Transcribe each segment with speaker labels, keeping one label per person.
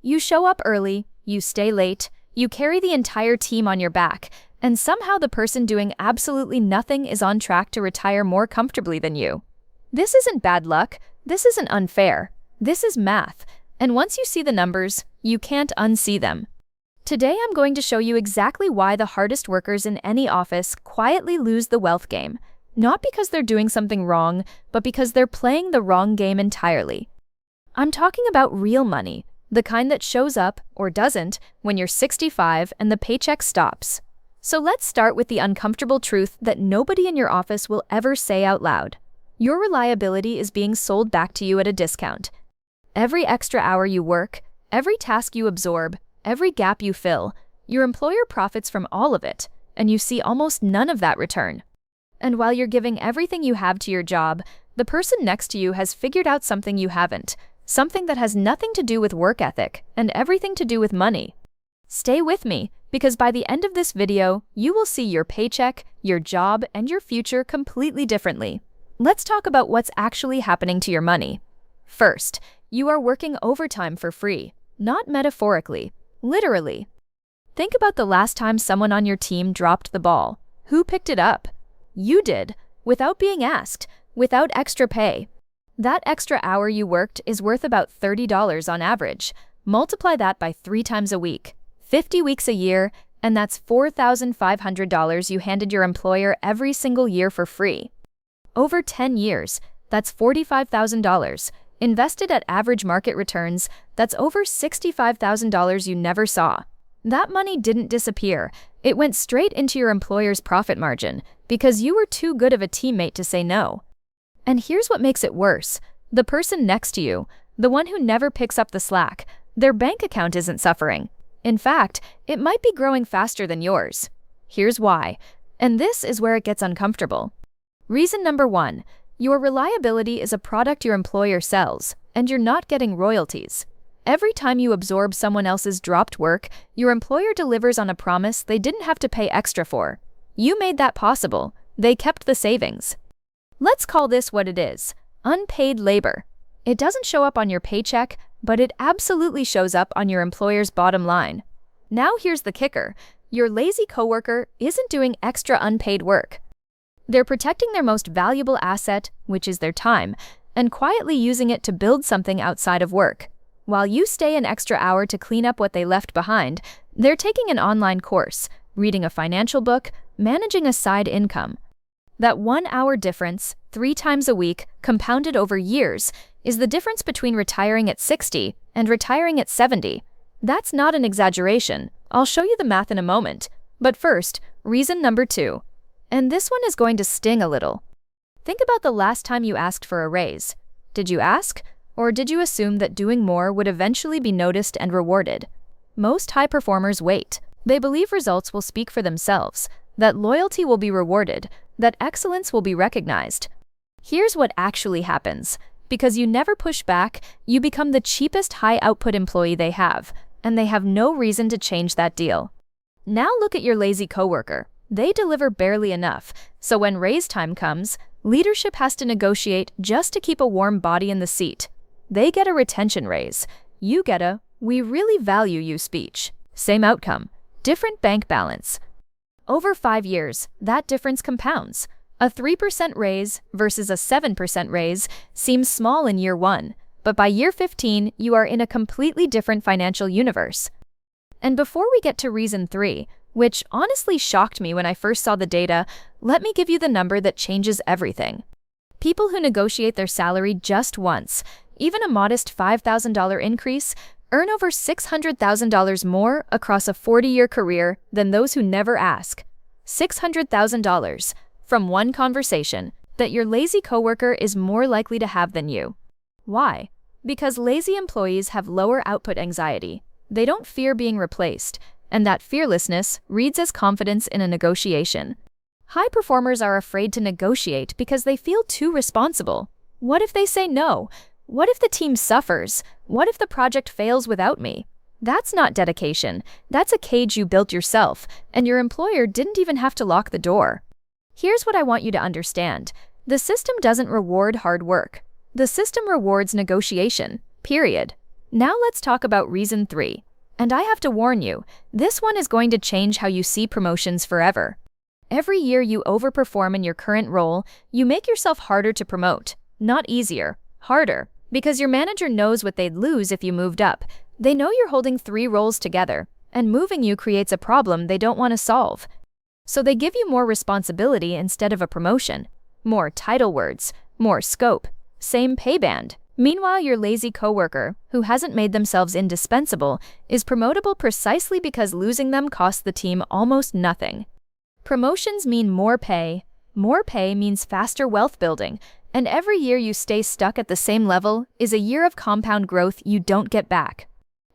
Speaker 1: You show up early, you stay late, you carry the entire team on your back, and somehow the person doing absolutely nothing is on track to retire more comfortably than you. This isn't bad luck, this isn't unfair, this is math, and once you see the numbers, you can't unsee them. Today I'm going to show you exactly why the hardest workers in any office quietly lose the wealth game, not because they're doing something wrong, but because they're playing the wrong game entirely. I'm talking about real money, the kind that shows up, or doesn't, when you're 65 and the paycheck stops. So let's start with the uncomfortable truth that nobody in your office will ever say out loud. Your reliability is being sold back to you at a discount. Every extra hour you work, every task you absorb, every gap you fill, your employer profits from all of it, and you see almost none of that return. And while you're giving everything you have to your job, the person next to you has figured out something you haven't, something that has nothing to do with work ethic and everything to do with money. Stay with me, because by the end of this video, you will see your paycheck, your job, and your future completely differently. Let's talk about what's actually happening to your money. First, you are working overtime for free, not metaphorically, literally. Think about the last time someone on your team dropped the ball. Who picked it up? You did, without being asked, without extra pay. That extra hour you worked is worth about $30 on average. Multiply that by 3 times a week, 50 weeks a year, and that's $4,500 you handed your employer every single year for free. Over 10 years, that's $45,000. Invested at average market returns, that's over $65,000 you never saw. That money didn't disappear. It went straight into your employer's profit margin because you were too good of a teammate to say no. And here's what makes it worse. The person next to you, the one who never picks up the slack, their bank account isn't suffering. In fact, it might be growing faster than yours. Here's why. And this is where it gets uncomfortable. Reason number 1, your reliability is a product your employer sells, and you're not getting royalties. Every time you absorb someone else's dropped work, your employer delivers on a promise they didn't have to pay extra for. You made that possible. They kept the savings. Let's call this what it is: unpaid labor. It doesn't show up on your paycheck, but it absolutely shows up on your employer's bottom line. Now here's the kicker. Your lazy coworker isn't doing extra unpaid work. They're protecting their most valuable asset, which is their time, and quietly using it to build something outside of work. While you stay an extra hour to clean up what they left behind, they're taking an online course, reading a financial book, managing a side income. That 1 hour difference, 3 times a week, compounded over years, is the difference between retiring at 60 and retiring at 70. That's not an exaggeration. I'll show you the math in a moment. But first, reason number 2. And this one is going to sting a little. Think about the last time you asked for a raise. Did you ask? Or did you assume that doing more would eventually be noticed and rewarded? Most high performers wait. They believe results will speak for themselves, that loyalty will be rewarded, that excellence will be recognized. Here's what actually happens. Because you never push back, you become the cheapest high-output employee they have, and they have no reason to change that deal. Now look at your lazy coworker. They deliver barely enough, so when raise time comes, leadership has to negotiate just to keep a warm body in the seat. They get a retention raise. You get a "we really value you" speech. Same outcome, different bank balance. Over 5 years, that difference compounds. A 3% raise versus a 7% raise seems small in year 1, but by year 15, you are in a completely different financial universe. And before we get to reason 3, which honestly shocked me when I first saw the data, let me give you the number that changes everything. People who negotiate their salary just once, even a modest $5,000 increase, earn over $600,000 more across a 40-year career than those who never ask. $600,000 from one conversation that your lazy coworker is more likely to have than you. Why? Because lazy employees have lower output anxiety. They don't fear being replaced, and that fearlessness reads as confidence in a negotiation. High performers are afraid to negotiate because they feel too responsible. What if they say no? What if the team suffers? What if the project fails without me? That's not dedication. That's a cage you built yourself, and your employer didn't even have to lock the door. Here's what I want you to understand. The system doesn't reward hard work. The system rewards negotiation, period. Now let's talk about reason 3. And I have to warn you, this one is going to change how you see promotions forever. Every year you overperform in your current role, you make yourself harder to promote. Not easier, harder. Because your manager knows what they'd lose if you moved up. They know you're holding 3 roles together, and moving you creates a problem they don't want to solve. So they give you more responsibility instead of a promotion. More title words, more scope, same pay band. Meanwhile, your lazy coworker, who hasn't made themselves indispensable, is promotable precisely because losing them costs the team almost nothing. Promotions mean more pay. More pay means faster wealth building, and every year you stay stuck at the same level is a year of compound growth you don't get back.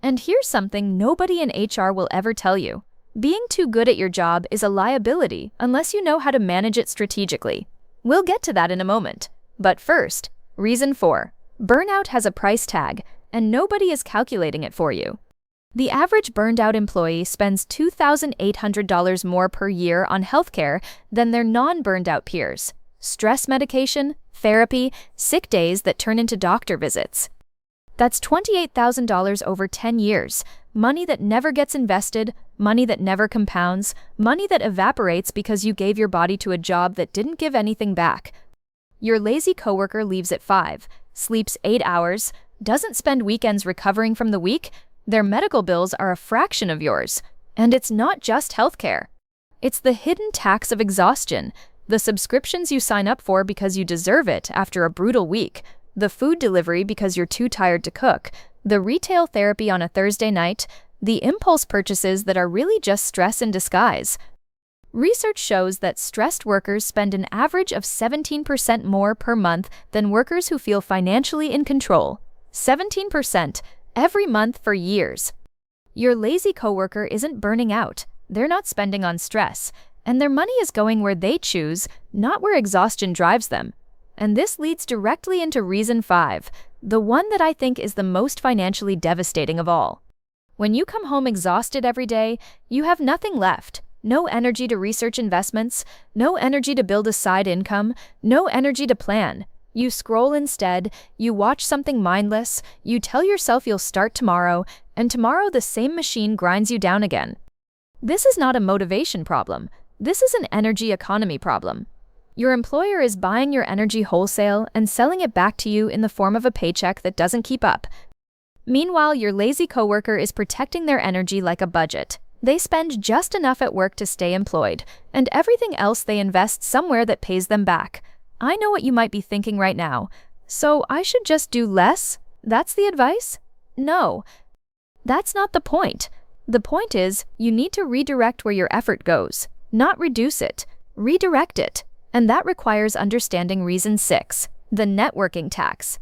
Speaker 1: And here's something nobody in HR will ever tell you. Being too good at your job is a liability unless you know how to manage it strategically. We'll get to that in a moment. But first, reason 4. Burnout has a price tag, and nobody is calculating it for you. The average burned-out employee spends $2,800 more per year on healthcare than their non-burned-out peers. Stress medication, therapy, sick days that turn into doctor visits. That's $28,000 over 10 years, money that never gets invested, money that never compounds, money that evaporates because you gave your body to a job that didn't give anything back. Your lazy coworker leaves at 5, sleeps 8 hours, doesn't spend weekends recovering from the week. Their medical bills are a fraction of yours. And it's not just healthcare. It's the hidden tax of exhaustion, the subscriptions you sign up for because you deserve it after a brutal week, the food delivery because you're too tired to cook, the retail therapy on a Thursday night, the impulse purchases that are really just stress in disguise. Research shows that stressed workers spend an average of 17% more per month than workers who feel financially in control. 17% every month for years. Your lazy coworker isn't burning out. They're not spending on stress, and their money is going where they choose, not where exhaustion drives them. And this leads directly into reason 5, the one that I think is the most financially devastating of all. When you come home exhausted every day, you have nothing left. No energy to research investments, no energy to build a side income, no energy to plan. You scroll instead, you watch something mindless, you tell yourself you'll start tomorrow, and tomorrow the same machine grinds you down again. This is not a motivation problem. This is an energy economy problem. Your employer is buying your energy wholesale and selling it back to you in the form of a paycheck that doesn't keep up. Meanwhile, your lazy coworker is protecting their energy like a budget. They spend just enough at work to stay employed, and everything else they invest somewhere that pays them back. I know what you might be thinking right now. So I should just do less? That's the advice? No. That's not the point. The point is, you need to redirect where your effort goes, not reduce it. Redirect it. And that requires understanding reason 6, the networking tax.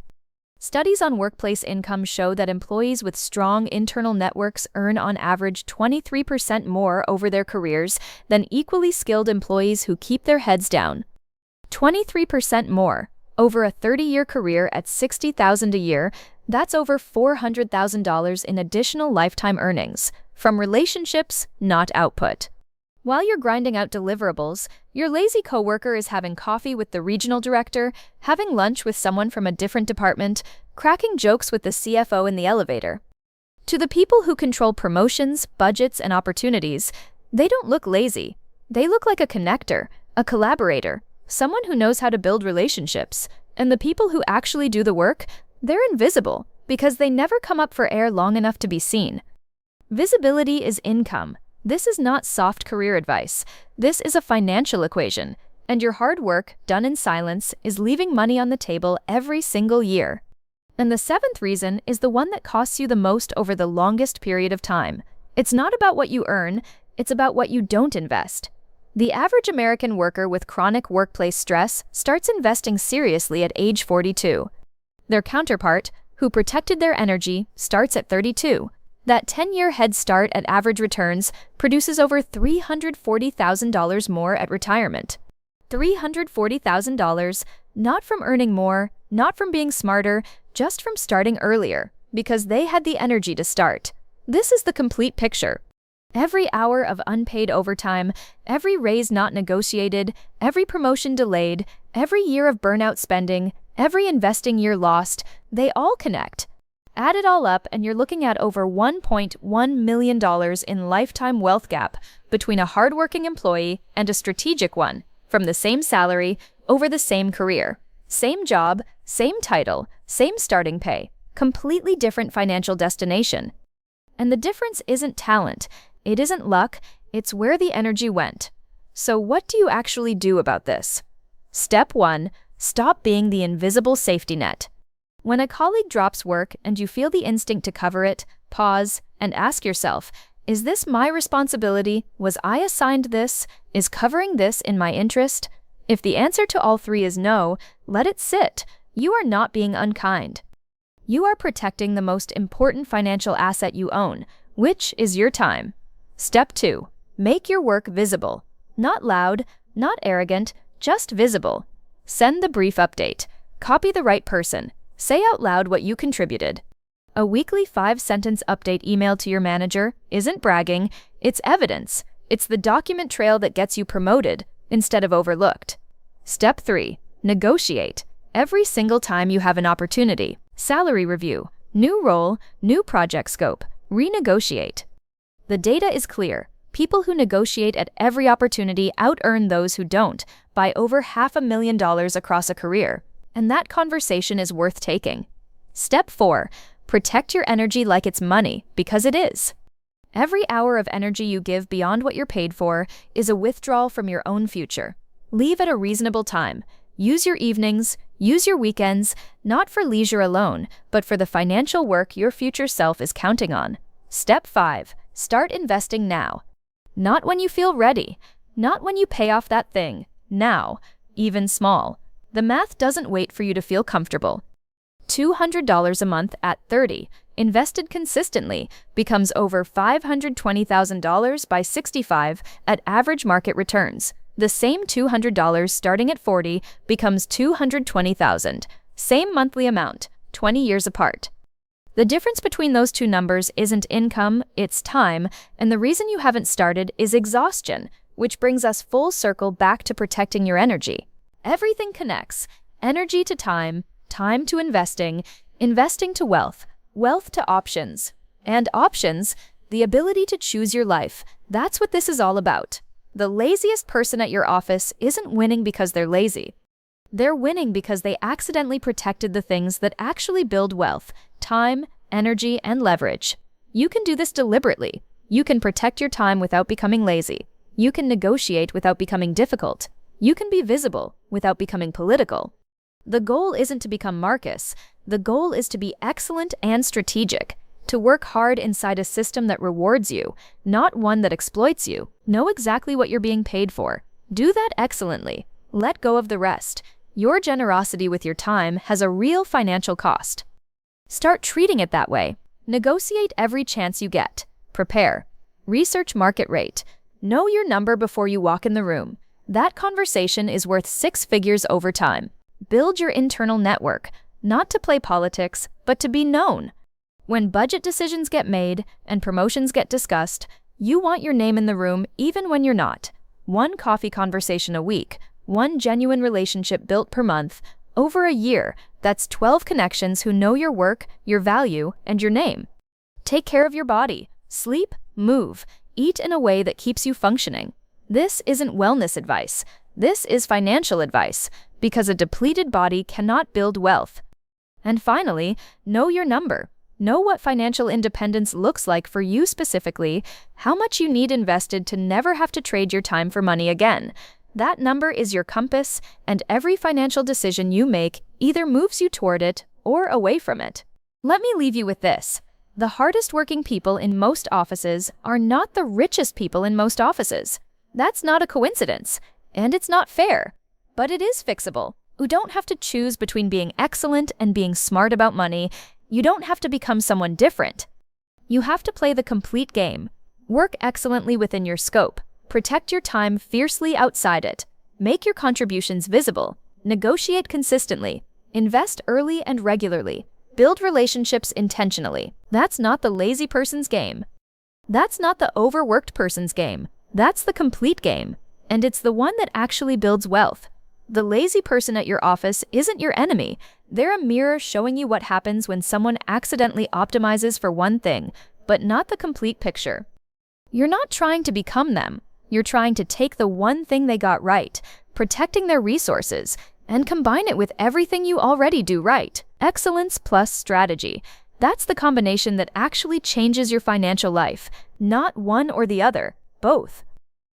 Speaker 1: Studies on workplace income show that employees with strong internal networks earn on average 23% more over their careers than equally skilled employees who keep their heads down. 23% more. Over a 30-year career at $60,000 a year, that's over $400,000 in additional lifetime earnings, from relationships, not output. While you're grinding out deliverables, your lazy coworker is having coffee with the regional director, having lunch with someone from a different department, cracking jokes with the CFO in the elevator. To the people who control promotions, budgets, and opportunities, they don't look lazy. They look like a connector, a collaborator, someone who knows how to build relationships. And the people who actually do the work, they're invisible because they never come up for air long enough to be seen. Visibility is income. This is not soft career advice. This is a financial equation, and your hard work, done in silence, is leaving money on the table every single year. And the 7th reason is the one that costs you the most over the longest period of time. It's not about what you earn, it's about what you don't invest. The average American worker with chronic workplace stress starts investing seriously at age 42. Their counterpart, who protected their energy, starts at 32. That 10-year head start at average returns produces over $340,000 more at retirement. $340,000, not from earning more, not from being smarter, just from starting earlier, because they had the energy to start. This is the complete picture. Every hour of unpaid overtime, every raise not negotiated, every promotion delayed, every year of burnout spending, every investing year lost, they all connect. Add it all up and you're looking at over $1.1 million in lifetime wealth gap between a hardworking employee and a strategic one, from the same salary, over the same career. Same job, same title, same starting pay, completely different financial destination. And the difference isn't talent, it isn't luck, it's where the energy went. So what do you actually do about this? Step 1. Stop being the invisible safety net. When a colleague drops work and you feel the instinct to cover it, pause and ask yourself, is this my responsibility? Was I assigned this? Is covering this in my interest? If the answer to all three is no, let it sit. You are not being unkind. You are protecting the most important financial asset you own, which is your time. Step 2. Make your work visible. Not loud, not arrogant, just visible. Send the brief update. Copy the right person. Say out loud what you contributed. A weekly 5-sentence update email to your manager isn't bragging, it's evidence. It's the document trail that gets you promoted instead of overlooked. Step 3. Negotiate. Every single time you have an opportunity. Salary review. New role, new project scope. Renegotiate. The data is clear. People who negotiate at every opportunity out-earn those who don't by over $500,000 across a career. And that conversation is worth taking. Step 4. Protect your energy like it's money, because it is. Every hour of energy you give beyond what you're paid for is a withdrawal from your own future. Leave at a reasonable time. Use your evenings, use your weekends, not for leisure alone, but for the financial work your future self is counting on. Step 5. Start investing now. Not when you feel ready, not when you pay off that thing. Now, even small. The math doesn't wait for you to feel comfortable. $200 a month at 30, invested consistently, becomes over $520,000 by 65 at average market returns. The same $200 starting at 40 becomes $220,000. Same monthly amount, 20 years apart. The difference between those two numbers isn't income, it's time, and the reason you haven't started is exhaustion, which brings us full circle back to protecting your energy. Everything connects. Energy to time, time to investing, investing to wealth, wealth to options. And options, the ability to choose your life. That's what this is all about. The laziest person at your office isn't winning because they're lazy. They're winning because they accidentally protected the things that actually build wealth, time, energy, and leverage. You can do this deliberately. You can protect your time without becoming lazy. You can negotiate without becoming difficult. You can be visible without becoming political. The goal isn't to become Marcus. The goal is to be excellent and strategic, to work hard inside a system that rewards you, not one that exploits you. Know exactly what you're being paid for. Do that excellently. Let go of the rest. Your generosity with your time has a real financial cost. Start treating it that way. Negotiate every chance you get. Prepare. Research market rate. Know your number before you walk in the room. That conversation is worth 6 figures over time. Build your internal network, not to play politics, but to be known. When budget decisions get made and promotions get discussed, you want your name in the room even when you're not. 1 coffee conversation a week, 1 genuine relationship built per month, over a year, that's 12 connections who know your work, your value, and your name. Take care of your body. Sleep, move, eat in a way that keeps you functioning. This isn't wellness advice. This is financial advice, because a depleted body cannot build wealth. And finally, know your number. Know what financial independence looks like for you specifically, how much you need invested to never have to trade your time for money again. That number is your compass, and every financial decision you make either moves you toward it or away from it. Let me leave you with this. The hardest working people in most offices are not the richest people in most offices. That's not a coincidence, and it's not fair. But it is fixable. You don't have to choose between being excellent and being smart about money. You don't have to become someone different. You have to play the complete game. Work excellently within your scope. Protect your time fiercely outside it. Make your contributions visible. Negotiate consistently. Invest early and regularly. Build relationships intentionally. That's not the lazy person's game. That's not the overworked person's game. That's the complete game. And it's the one that actually builds wealth. The lazy person at your office isn't your enemy. They're a mirror showing you what happens when someone accidentally optimizes for one thing, but not the complete picture. You're not trying to become them. You're trying to take the one thing they got right, protecting their resources, and combine it with everything you already do right. Excellence plus strategy. That's the combination that actually changes your financial life, not one or the other, both.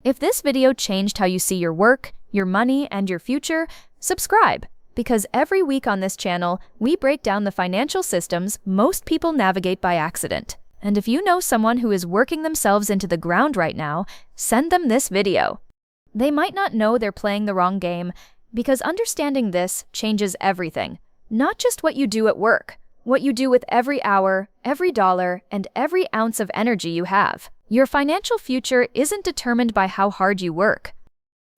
Speaker 1: If this video changed how you see your work, your money, and your future, subscribe, because every week on this channel, we break down the financial systems most people navigate by accident. And if you know someone who is working themselves into the ground right now, send them this video. They might not know they're playing the wrong game, because understanding this changes everything. Not just what you do at work, what you do with every hour, every dollar, and every ounce of energy you have. Your financial future isn't determined by how hard you work.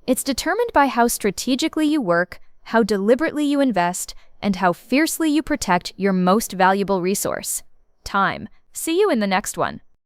Speaker 1: It's determined by how strategically you work, how deliberately you invest, and how fiercely you protect your most valuable resource, time. See you in the next one.